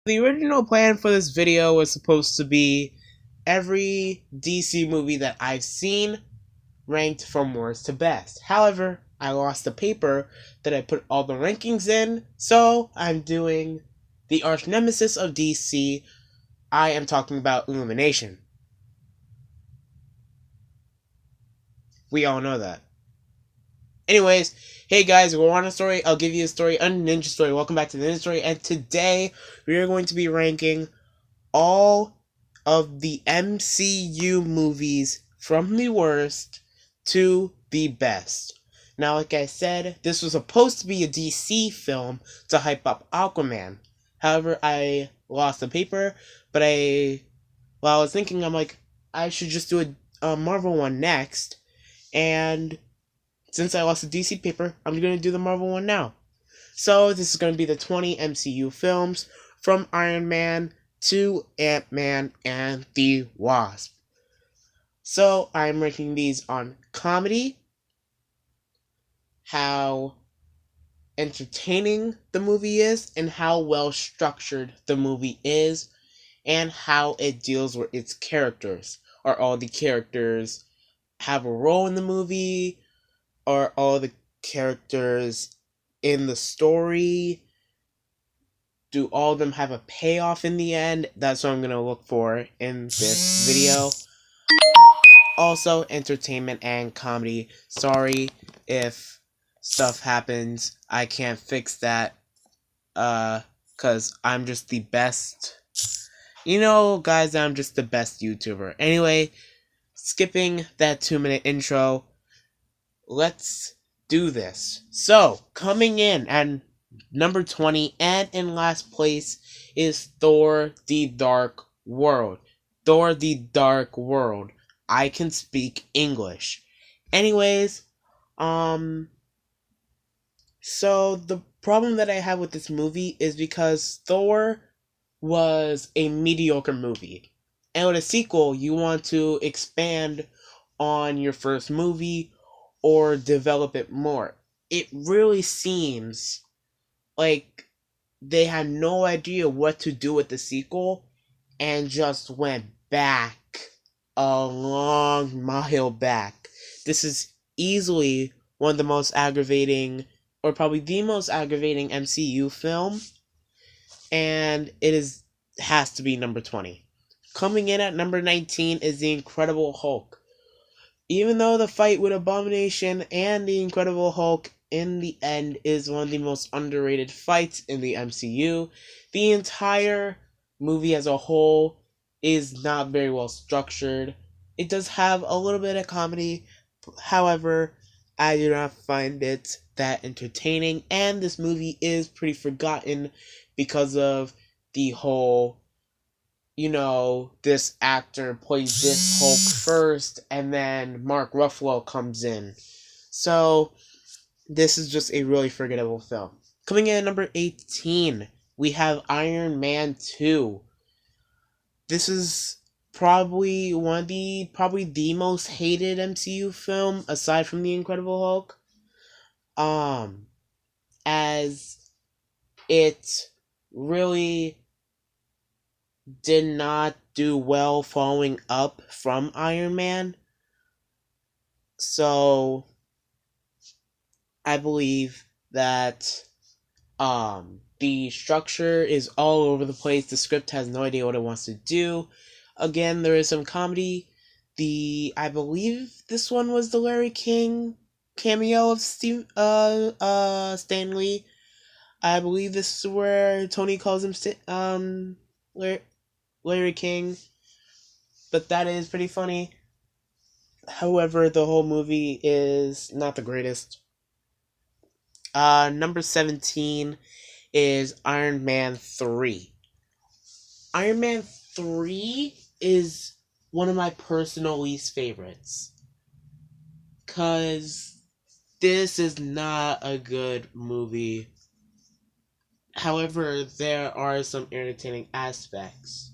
The original plan for this video was supposed to be every DC movie that I've seen ranked from worst to best. However, I lost the paper that I put all the rankings in, so I'm doing the arch nemesis of DC. I am talking about Illumination. We all know that. Anyways, hey guys, we're on a story. I'll give you a story, a ninja story. Welcome back to the ninja story, and today we are going to be ranking all of the MCU movies from the worst to the best. Now, like I said, this was supposed to be a DC film to hype up Aquaman. However, I lost the paper, but I was thinking, I'm like, I should just do a Marvel one next, and since I lost the DC paper, I'm going to do the Marvel one now. So this is going to be the 20 MCU films from Iron Man to Ant-Man and the Wasp. So I'm ranking these on comedy, how entertaining the movie is, and how well structured the movie is, and how it deals with its characters. Are all the characters have a role in the movie? Are all the characters in the story? Do all of them have a payoff in the end? That's what I'm going to look for in this video. Also, entertainment and comedy. Sorry if stuff happens. I can't fix that. Because I'm just the best. You know, guys, I'm just the best YouTuber. Anyway, skipping that 2-minute intro, let's do this. So, coming in at number 20 and in last place is Thor: The Dark World. Thor: The Dark World. I can speak English. Anyways, so the problem that I have with this movie is because Thor was a mediocre movie. And with a sequel, you want to expand on your first movie or develop it more. It really seems like they had no idea what to do with the sequel and just went back a long mile back. This is easily one of the most aggravating, or probably the most aggravating MCU film, and has to be number 20. Coming in at number 19 is The Incredible Hulk. Even though the fight with Abomination and the Incredible Hulk in the end is one of the most underrated fights in the MCU, the entire movie as a whole is not very well structured. It does have a little bit of comedy, however, I do not find it that entertaining, and this movie is pretty forgotten because of the whole, this actor plays this Hulk first, and then Mark Ruffalo comes in. So, this is just a really forgettable film. Coming in at number 18, we have Iron Man 2. This is probably the most hated MCU film, aside from The Incredible Hulk. As it really did not do well following up from Iron Man. So I believe that the structure is all over the place. The script has no idea what it wants to do. Again, there is some comedy. I believe this one was the Larry King cameo of Stan Lee. I believe this is where Tony calls him Larry King, but that is pretty funny. However, the whole movie is not the greatest. Number 17 is Iron Man 3. Iron Man 3 is one of my personal least favorites, because this is not a good movie. However, there are some entertaining aspects.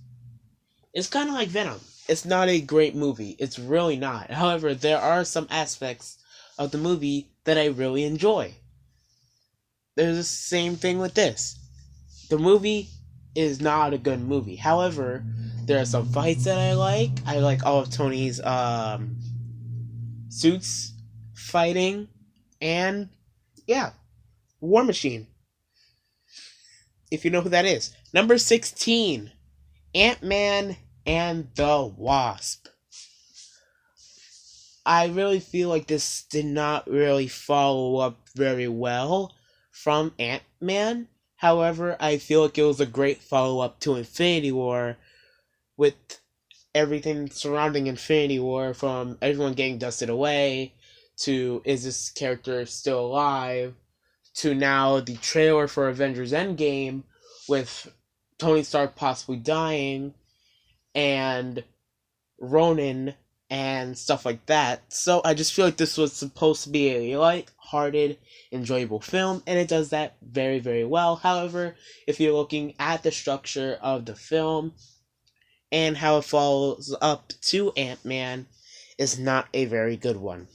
It's kind of like Venom. It's not a great movie. It's really not. However, there are some aspects of the movie that I really enjoy. There's the same thing with this. The movie is not a good movie. However, there are some fights that I like. I like all of Tony's suits fighting, and yeah, War Machine. If you know who that is. Number 16, Ant-Man and the Wasp. I really feel like this did not really follow up very well from Ant-Man. However, I feel like it was a great follow up to Infinity War with everything surrounding Infinity War, from everyone getting dusted away to is this character still alive, to now the trailer for Avengers Endgame with Tony Stark possibly dying and Ronan and stuff like that. So I just feel like this was supposed to be a light-hearted, enjoyable film, and it does that very, very well. However, if you're looking at the structure of the film and how it follows up to Ant-Man, it's not a very good one.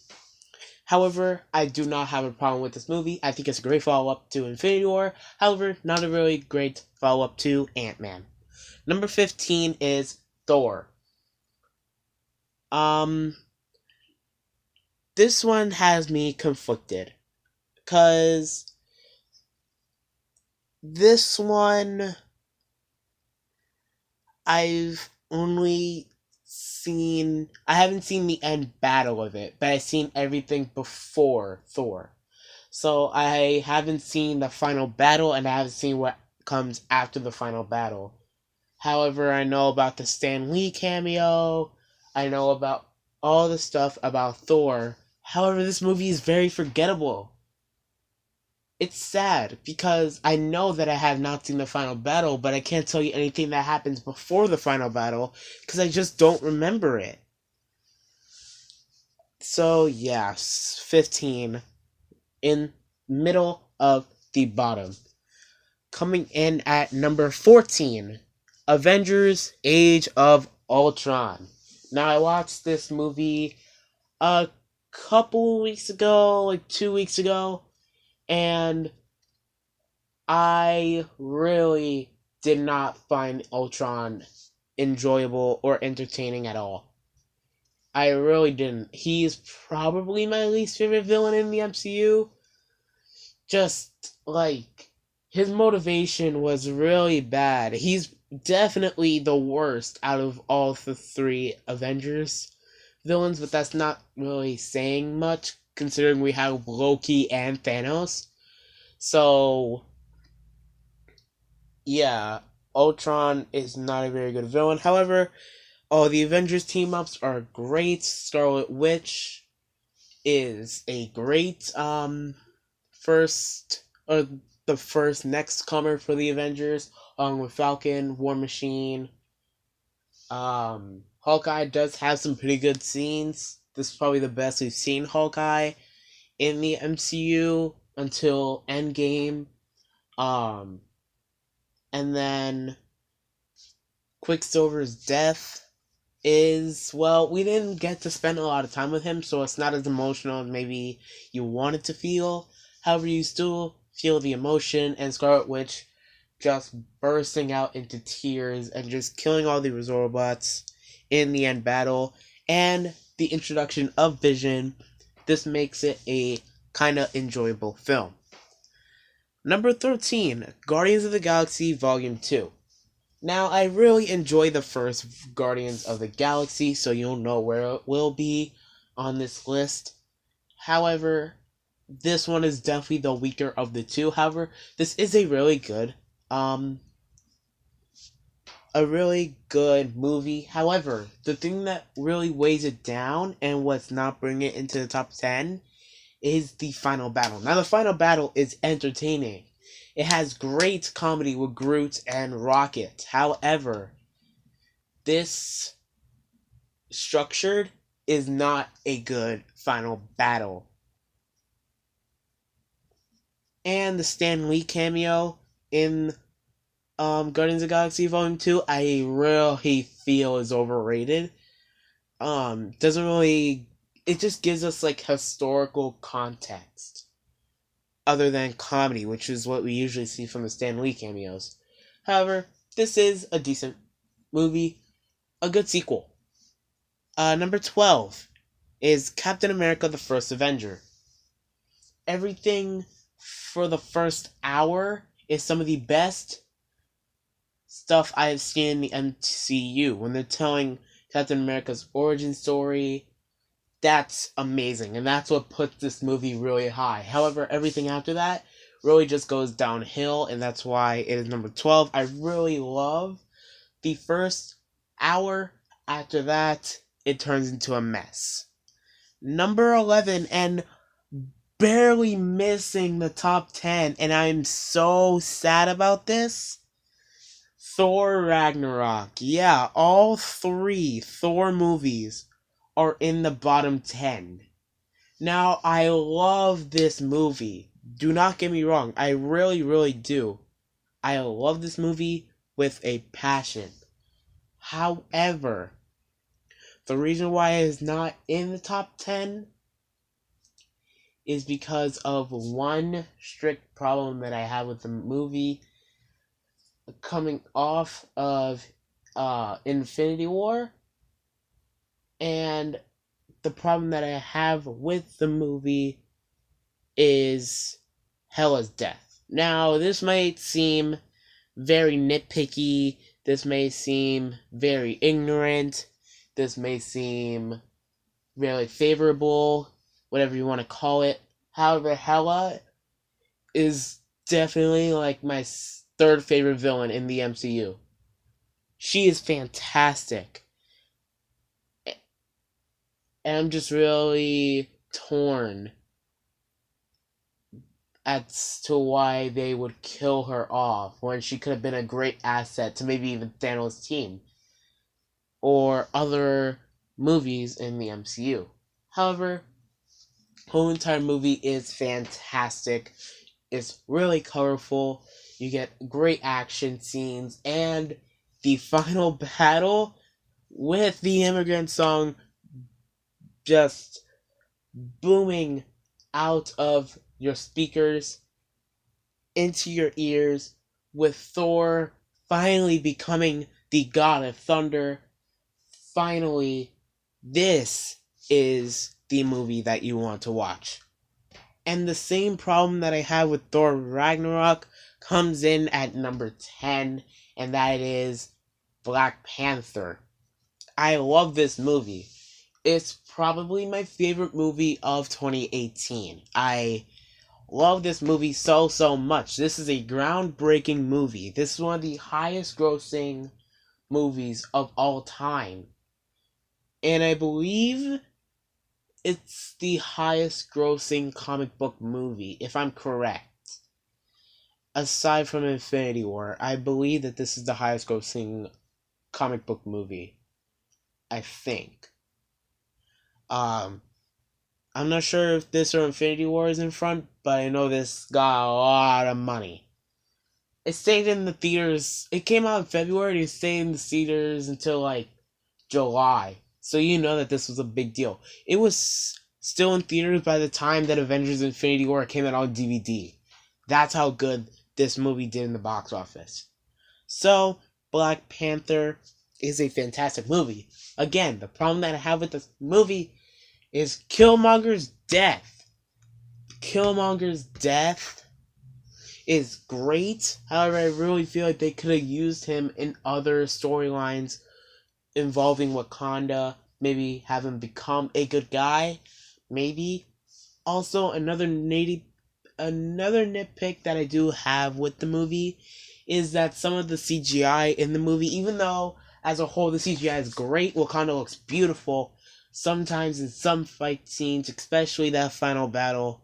However, I do not have a problem with this movie. I think it's a great follow-up to Infinity War. However, not a really great follow-up to Ant-Man. Number 15 is Thor. Um, this one has me conflicted, cause this one I haven't seen the end battle of it, but I've seen everything before Thor. So I haven't seen the final battle, and I haven't seen what comes after the final battle. However, I know about the Stan Lee cameo. I know about all the stuff about Thor. However, this movie is very forgettable. It's sad because I know that I have not seen the final battle, but I can't tell you anything that happens before the final battle because I just don't remember it. So, yes, 15 in middle of the bottom. Coming in at number 14, Avengers Age of Ultron. Now, I watched this movie a couple weeks ago, like 2 weeks ago, and I really did not find Ultron enjoyable or entertaining at all. I really didn't. He's probably my least favorite villain in the MCU. Just, like, his motivation was really bad. He's definitely the worst out of all the three Avengers villains, but that's not really saying much considering we have Loki and Thanos. So, yeah, Ultron is not a very good villain. However, all the Avengers team ups are great. Scarlet Witch is a great first or the first next comer for the Avengers, along with Falcon, War Machine. Hawkeye does have some pretty good scenes. This is probably the best we've seen Hawkeye in the MCU until Endgame. Um, and then Quicksilver's death is, well, we didn't get to spend a lot of time with him, so it's not as emotional as maybe you wanted to feel. However, you still feel the emotion, and Scarlet Witch just bursting out into tears and just killing all the Robots in the end battle, and the introduction of Vision. This makes it a kind of enjoyable film. Number 13, Guardians of the Galaxy Volume 2. Now, I really enjoy the first Guardians of the Galaxy, so you'll know where it will be on this list. However, this one is definitely the weaker of the two. However, this is a really good movie. However, the thing that really weighs it down and what's not bringing it into the top 10 is the final battle. Now, the final battle is entertaining. It has great comedy with Groot and Rocket. However, this structured is not a good final battle. And the Stan Lee cameo in Guardians of the Galaxy Volume 2, I really feel is overrated. Doesn't really... It just gives us, like, historical context other than comedy, which is what we usually see from the Stan Lee cameos. However, this is a decent movie, a good sequel. Number 12 is Captain America: The First Avenger. Everything for the first hour is some of the best stuff I have seen in the MCU. When they're telling Captain America's origin story, that's amazing, and that's what puts this movie really high. However, everything after that really just goes downhill, and that's why it is number 12. I really love the first hour. After that, it turns into a mess. Number 11, and barely missing the top 10, and I'm so sad about this. Thor Ragnarok. Yeah, all three Thor movies are in the bottom 10. Now, I love this movie. Do not get me wrong. I really, really do. I love this movie with a passion. However, the reason why it is not in the top 10 is because of one strict problem that I have with the movie coming off of Infinity War, and the problem that I have with the movie is Hela's death. Now, this might seem very nitpicky, this may seem very ignorant, this may seem really favorable, whatever you want to call it. However, Hela is definitely like my third favorite villain in the MCU. She is fantastic. And I'm just really torn as to why they would kill her off when she could have been a great asset to maybe even Thanos' team or other movies in the MCU. However, the whole entire movie is fantastic. It's really colorful. You get great action scenes, and the final battle with the immigrant song just booming out of your speakers into your ears, with Thor finally becoming the god of thunder. Finally, this is the movie that you want to watch. And the same problem that I have with Thor Ragnarok comes in at number 10, and that is Black Panther. I love this movie. It's probably my favorite movie of 2018. I love this movie so much. This is a groundbreaking movie. This is one of the highest grossing movies of all time. And I believe it's the highest grossing comic book movie, if I'm correct. Aside from Infinity War, I believe that this is the highest grossing comic book movie. I think. I'm not sure if this or Infinity War is in front, but I know this got a lot of money. It stayed in the theaters. It came out in February and it stayed in the theaters until like July. So you know that this was a big deal. It was still in theaters by the time that Avengers Infinity War came out on DVD. That's how good this movie did in the box office. So, Black Panther is a fantastic movie. Again, the problem that I have with this movie is Killmonger's death. Killmonger's death is great. However, I really feel like they could have used him in other storylines involving Wakanda. Maybe have him become a good guy. Maybe. Also, another nitpick that I do have with the movie is that some of the CGI in the movie, even though as a whole the CGI is great, Wakanda looks beautiful, sometimes in some fight scenes, especially that final battle,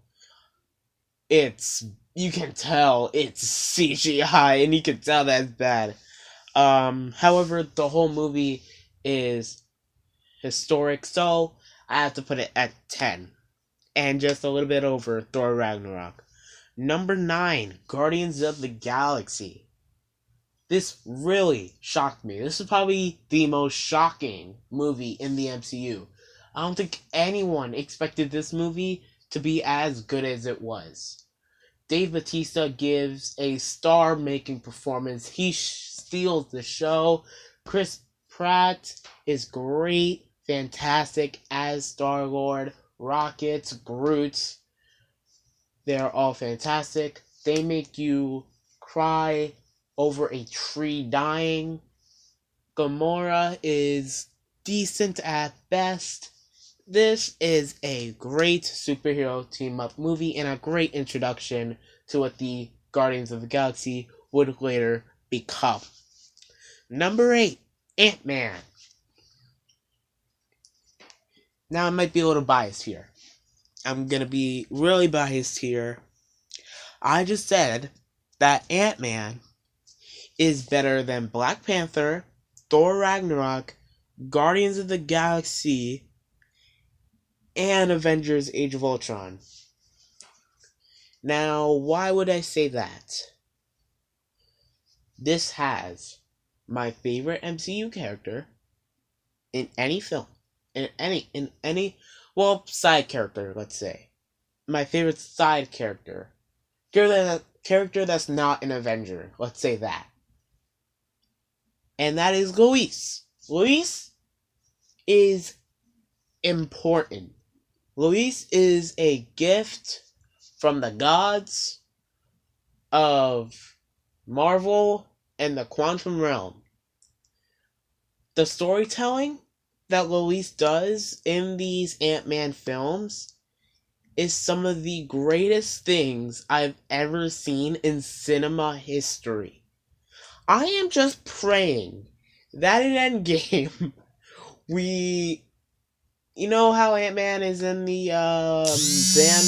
you can tell it's CGI, and you can tell that's bad. However, the whole movie is historic, so I have to put it at 10. And just a little bit over Thor Ragnarok. Number 9, Guardians of the Galaxy. This really shocked me. This is probably the most shocking movie in the MCU. I don't think anyone expected this movie to be as good as it was. Dave Bautista gives a star-making performance. He steals the show. Chris Pratt is great, fantastic as Star-Lord. Rockets, Groot, they're all fantastic. They make you cry over a tree dying. Gamora is decent at best. This is a great superhero team-up movie and a great introduction to what the Guardians of the Galaxy would later become. Number 8, Ant-Man. Now I might be a little biased here. I'm gonna be really biased here. I just said that Ant-Man is better than Black Panther, Thor Ragnarok, Guardians of the Galaxy, and Avengers Age of Ultron. Now, why would I say that? This has my favorite MCU character in any film. In any side character, let's say. My favorite side character. Character that's not an Avenger, let's say that. And that is Luis. Luis is important. Luis is a gift from the gods of Marvel and the quantum realm. The storytelling that Luis does in these Ant-Man films is some of the greatest things I've ever seen in cinema history. I am just praying that in Endgame, you know how Ant-Man is in the van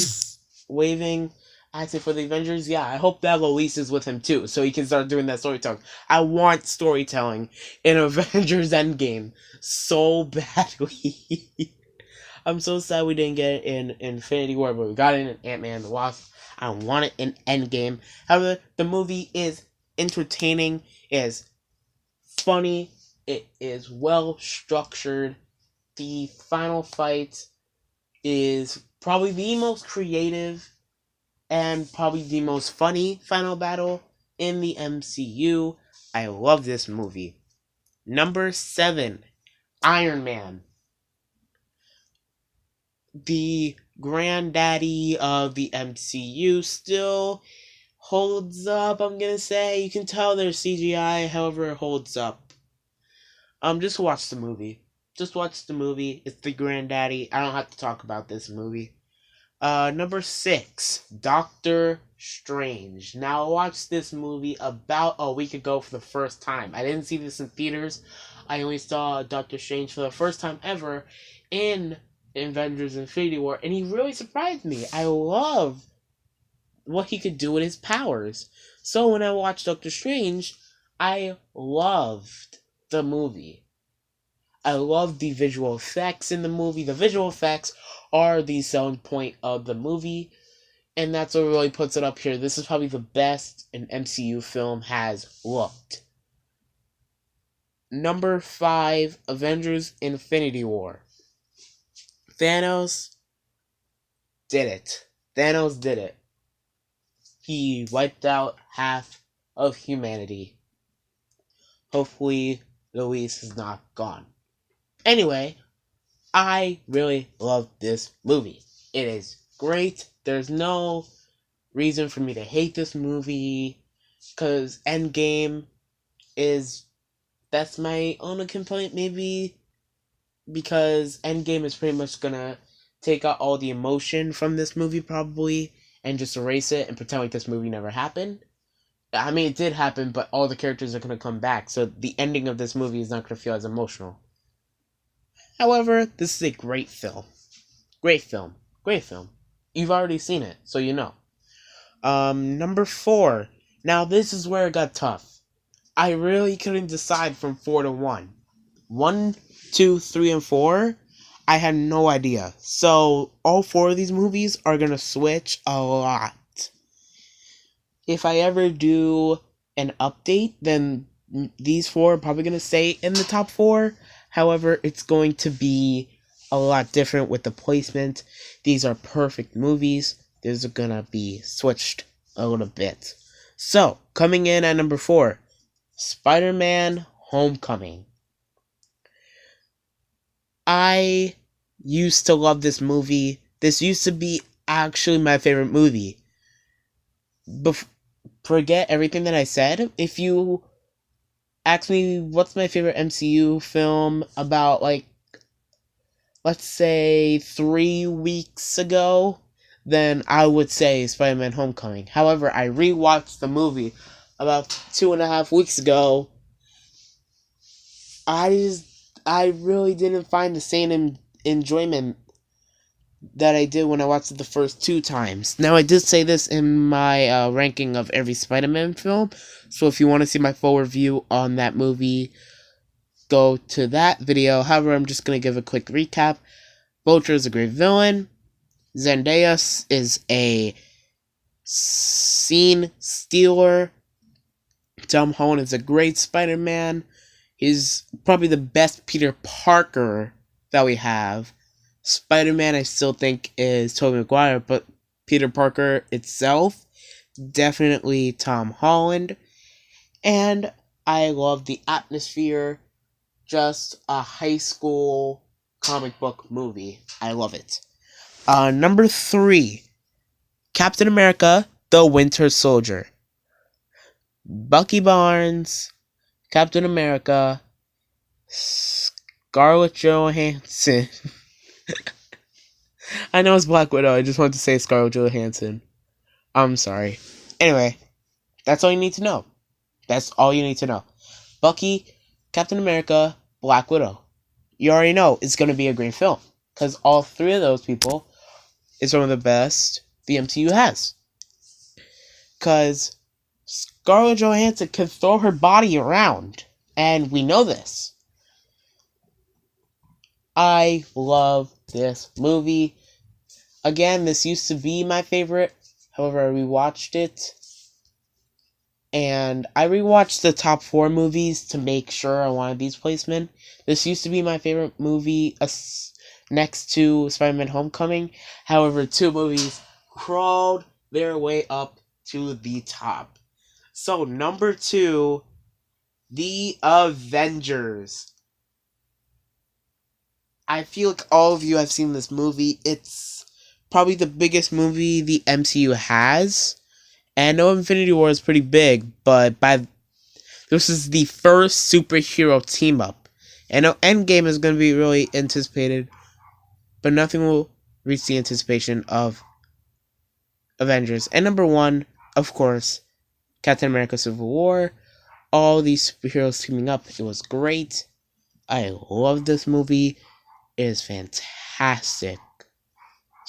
waving acting for the Avengers? Yeah, I hope that Luis is with him too, so he can start doing that storytelling. I want storytelling in Avengers Endgame so badly. I'm so sad we didn't get it in Infinity War, but we got it in Ant-Man the Wasp. I want it in Endgame. However, the movie is entertaining, it is funny, it is well structured. The final fight is probably the most creative and probably the most funny final battle in the MCU. I love this movie. Number 7, Iron Man. The granddaddy of the MCU still holds up, I'm gonna say. You can tell there's CGI, however it holds up. Just watch the movie. Just watch the movie. It's the granddaddy. I don't have to talk about this movie. Number 6, Doctor Strange. Now, I watched this movie about a week ago for the first time. I didn't see this in theaters. I only saw Doctor Strange for the first time ever in Avengers Infinity War, and he really surprised me. I love what he could do with his powers. So when I watched Doctor Strange, I loved the movie. I love the visual effects in the movie. The visual effects are the selling point of the movie, and that's what really puts it up here. This is probably the best an MCU film has looked. Number 5, Avengers Infinity War. Thanos did it. Thanos did it. He wiped out half of humanity. Hopefully, Luis is not gone. Anyway, I really love this movie. It is great. There's no reason for me to hate this movie, because Endgame that's my only complaint, maybe, because Endgame is pretty much gonna take out all the emotion from this movie, probably, and just erase it and pretend like this movie never happened. I mean, it did happen, but all the characters are gonna come back, so the ending of this movie is not gonna feel as emotional. However, this is a great film. Great film. Great film. You've already seen it, so you know. Number 4. Now, this is where it got tough. I really couldn't decide from 4 to 1. 1, 2, 3, and 4, I had no idea. So, all 4 of these movies are gonna switch a lot. If I ever do an update, then these 4 are probably gonna stay in the top 4. However, it's going to be a lot different with the placement. These are perfect movies. These are gonna be switched a little bit. So, coming in at number 4, Spider-Man Homecoming. I used to love this movie. This used to be actually my favorite movie. Forget everything that I said. If you ask me what's my favorite MCU film about, like, let's say 3 weeks ago, then I would say Spider-Man Homecoming. However, I rewatched the movie about 2.5 weeks ago. I really didn't find the same enjoyment that I did when I watched it the first 2 times. Now, I did say this in my ranking of every Spider-Man film, so if you want to see my full review on that movie, go to that video. However, I'm just going to give a quick recap. Vulture is a great villain. Zendaya is a scene stealer. Tom Holland is a great Spider-Man. He's probably the best Peter Parker that we have. Spider-Man, I still think, is Tobey Maguire, but Peter Parker itself, definitely Tom Holland. And I love the atmosphere. Just a high school comic book movie. I love it. Number 3, Captain America, the Winter Soldier. Bucky Barnes, Captain America, Scarlett Johansson. I know it's Black Widow, I just wanted to say Scarlett Johansson. I'm sorry. Anyway, that's all you need to know. That's all you need to know. Bucky, Captain America, Black Widow. You already know it's going to be a great film. Because all 3 of those people is one of the best the MCU has. Because Scarlett Johansson can throw her body around. And we know this. I love this movie. Again, this used to be my favorite. However, I rewatched it. And I rewatched the top 4 movies to make sure I wanted these placement. This used to be my favorite movie next to Spider-Man Homecoming. However, 2 movies crawled their way up to the top. So, number 2, The Avengers. I feel like all of you have seen this movie. It's probably the biggest movie the MCU has. And I know Infinity War is pretty big, but this is the first superhero team up. And I know Endgame is going to be really anticipated, but nothing will reach the anticipation of Avengers. And number 1, of course, Captain America Civil War. All these superheroes teaming up. It was great. I love this movie. It is fantastic.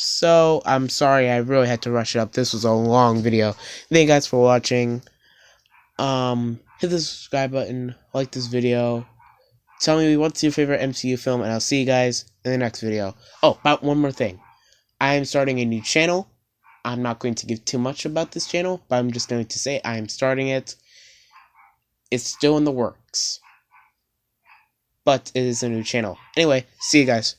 So, I'm sorry, I really had to rush it up. This was a long video. Thank you guys for watching. Hit the subscribe button, like this video. Tell me what's your favorite MCU film, and I'll see you guys in the next video. Oh, about one more thing. I am starting a new channel. I'm not going to give too much about this channel, but I'm just going to say I am starting it. It's still in the works. But it is a new channel. Anyway, see you guys.